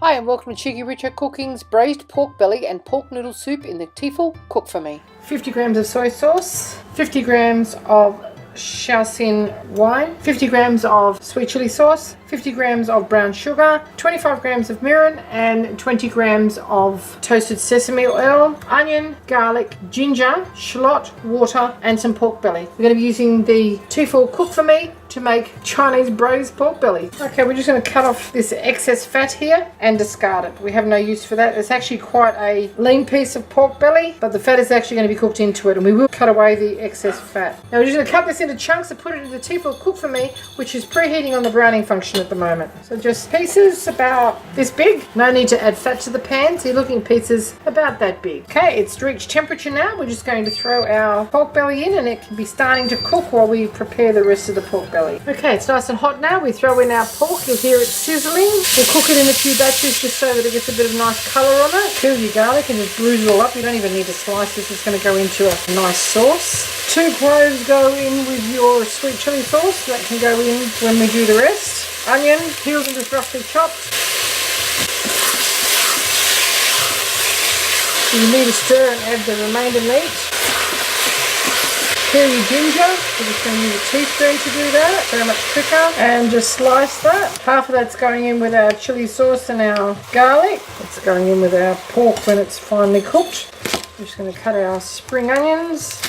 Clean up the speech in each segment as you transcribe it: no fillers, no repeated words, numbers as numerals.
Hi and welcome to cheekyricho Cooking's Braised Pork Belly and Pork Noodle Soup in the Tefal Cook4Me. 50 grams of soy sauce, 50 grams of shoaling wine, 50 grams of sweet chili sauce, 50 grams of brown sugar, 25 grams of mirin and 20 grams of toasted sesame oil, onion, garlic, ginger, shallot, water and some pork belly. We're going to be using the Tefal Cook4Me to make Chinese braised pork belly. Okay, we're just going to cut off this excess fat here and discard it. We have no use for that. It's actually quite a lean piece of pork belly, but the fat is actually going to be cooked into it and we will cut away the excess fat. Now we're just going to cut this into chunks and put it into the Tefal Cook4Me, which is preheating on the browning function at the moment. So just pieces about this big. No need to add fat to the pan, so you're looking at pieces about that big. Okay, it's reached temperature now. We're just going to throw our pork belly in and it can be starting to cook while we prepare the rest of the pork belly. Okay, it's nice and hot now. We throw in our pork. You'll hear it sizzling. We'll cook it in a few batches just so that it gets a bit of nice colour on it. Peel your garlic and just bruise it all up. You don't even need to slice this. It's going to go into a nice sauce. 2 cloves go in with your sweet chili sauce. That can go in when we do the rest. Onion, peeled and just roughly chopped. You need to stir and add the remainder meat. Peel your ginger. We're just going to use a teaspoon to do that. Very much quicker. And just slice that. Half of that's going in with our chili sauce and our garlic. It's going in with our pork when it's finally cooked. We're just going to cut our spring onions.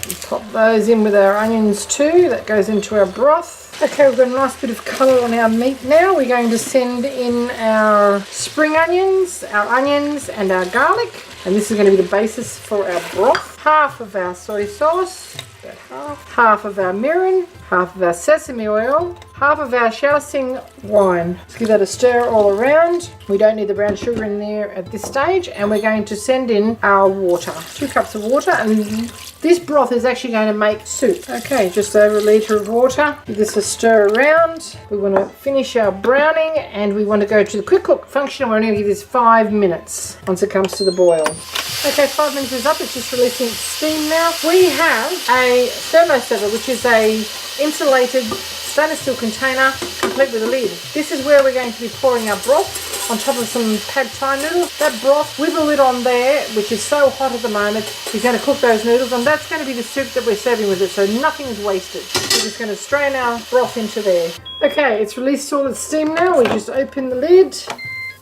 And pop those in with our onions too. That goes into our broth. Okay, we've got a nice bit of colour on our meat now. We're going to send in our spring onions, our onions and our garlic. And this is going to be the basis for our broth. Half of our soy sauce, about half of our mirin, half of our sesame oil, half of our shoaling wine. Let's give that a stir all around. We don't need the brown sugar in there at this stage. And we're going to send in our water. 2 cups of water, and this broth is actually going to make soup. Okay, just over 1 litre of water. Give this a stir around. We want to finish our browning and we want to go to the quick cook function. We're going to give this 5 minutes once it comes to the boil. Okay, 5 minutes is up. It's just releasing its steam now. We have a thermoset, which is a insulated stainless steel container complete with a lid. This is where we're going to be pouring our broth on top of some pad thai noodles. That broth with the lid on there, which is so hot at the moment, is going to cook those noodles, and that's going to be the soup that we're serving with it, so nothing is wasted. We're just going to strain our broth into there. Okay, it's released all its steam now. We just open the lid.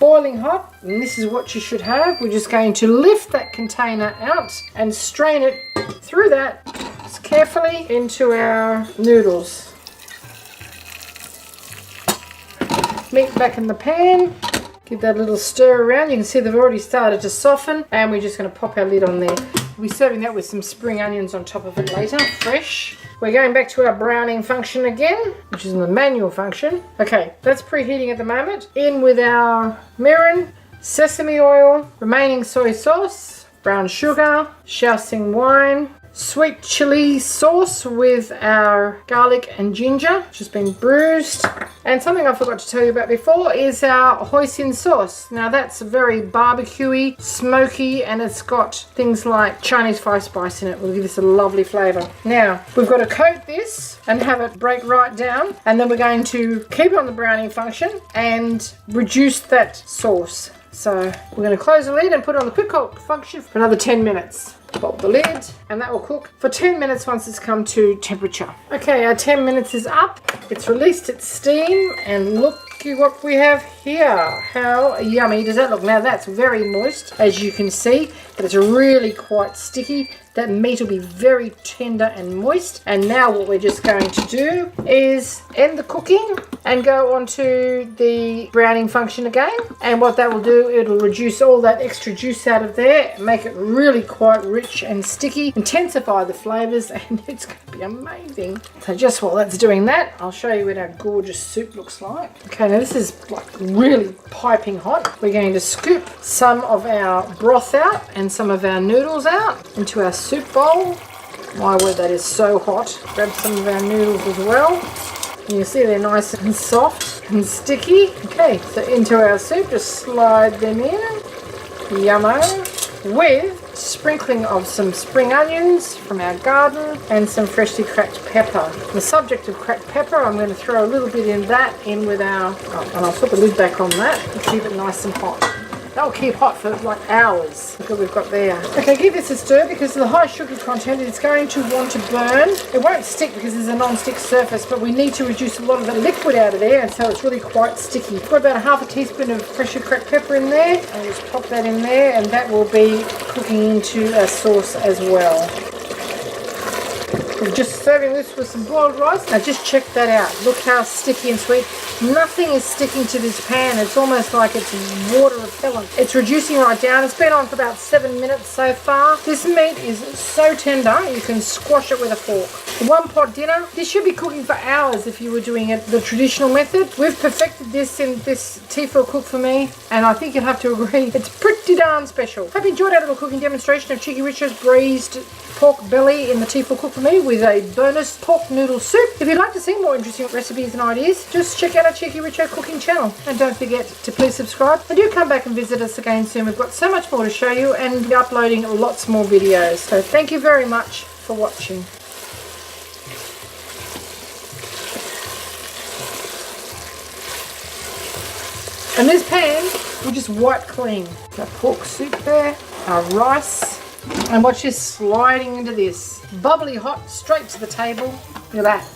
Boiling hot, and this is what you should have. We're just going to lift that container out and strain it through that just carefully into our noodles. Meat back in the pan. Give that a little stir around. You can see they've already started to soften, and we're just going to pop our lid on there. We'll be serving that with some spring onions on top of it later, fresh. We're going back to our browning function again, which is in the manual function. Okay, that's preheating at the moment. In with our mirin, sesame oil, remaining soy sauce, brown sugar, shoaling wine, sweet chili sauce with our garlic and ginger, which has been bruised. And something I forgot to tell you about before is our hoisin sauce. Now that's very barbecuey, smoky, and it's got things like Chinese 5 spice in it. We'll give this a lovely flavour. Now, we've got to coat this and have it break right down, and then we're going to keep it on the browning function and reduce that sauce. So we're going to close the lid and put it on the quick cook function for another 10 minutes. Pop the lid and that will cook for 10 minutes once it's come to temperature. Okay, our 10 minutes is up. It's released its steam and look what we have here. How yummy does that look? Now that's very moist, as you can see, but it's really quite sticky. That meat will be very tender and moist. And now what we're just going to do is end the cooking and go on to the browning function again. And what that will do, it'll reduce all that extra juice out of there, make it really quite rich and sticky, intensify the flavours, and it's going to be amazing. So just while that's doing that, I'll show you what our gorgeous soup looks like. Okay, now this is like really piping hot. We're going to scoop some of our broth out and some of our noodles out into our soup bowl. My word, that is so hot. Grab some of our noodles as well. You can see they're nice and soft and sticky. Okay, so into our soup, just slide them in. Yummo. with sprinkling of some spring onions from our garden and some freshly cracked pepper. The subject of cracked pepper, I'm going to throw a little bit in with our, and I'll put the lid back on that and keep it nice and hot. That'll keep hot for like hours. Look what we've got there. Okay, give this a stir because of the high sugar content. It's going to want to burn. It won't stick because there's a non-stick surface, but we need to reduce a lot of the liquid out of there, and so it's really quite sticky. Put about a half a teaspoon of freshly cracked pepper in there, and just pop that in there, and that will be cooking into a sauce as well. We're just serving this with some boiled rice. Now just check that out. Look how sticky and sweet. Nothing is sticking to this pan. It's almost like it's water repellent. It's reducing right down. It's been on for about 7 minutes so far. This meat is so tender, you can squash it with a fork. One pot dinner. This should be cooking for hours if you were doing it the traditional method. We've perfected this in this Tefal Cook4Me, and I think you'll have to agree it's pretty darn special. Hope you enjoyed our little cooking demonstration of cheekyricho's braised pork belly in the Tefal Cook4Me with a bonus pork noodle soup. If you'd like to see more interesting recipes and ideas, just check out our cheekyricho cooking channel, and don't forget to please subscribe, and do come back and visit us again soon. We've got so much more to show you and be uploading lots more videos. So thank you very much for watching. And this pan will just wipe clean. Our pork soup there, our rice, and watch this sliding into this. Bubbly hot, straight to the table. Look at that.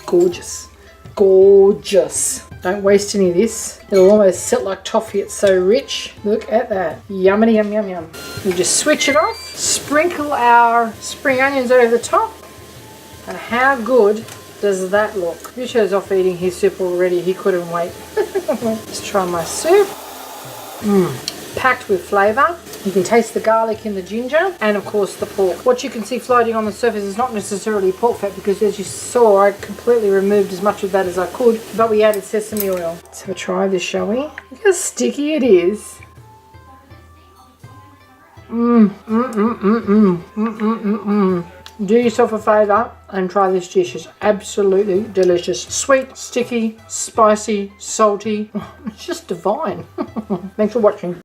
Gorgeous. Gorgeous. Don't waste any of this. It'll almost sit like toffee, it's so rich. Look at that. Yummy, yum, yum, yum. We just switch it off, sprinkle our spring onions over the top, and how good does that look? Richo's off eating his soup already, he couldn't wait. Let's try my soup. Packed with flavour. You can taste the garlic in the ginger, and of course the pork. What you can see floating on the surface is not necessarily pork fat, because as you saw I completely removed as much of that as I could, but we added sesame oil. Let's have a try of this, shall we? Look how sticky it is. Do yourself a favour and try this dish. It's absolutely delicious. Sweet, sticky, spicy, salty. It's just divine. Thanks for watching.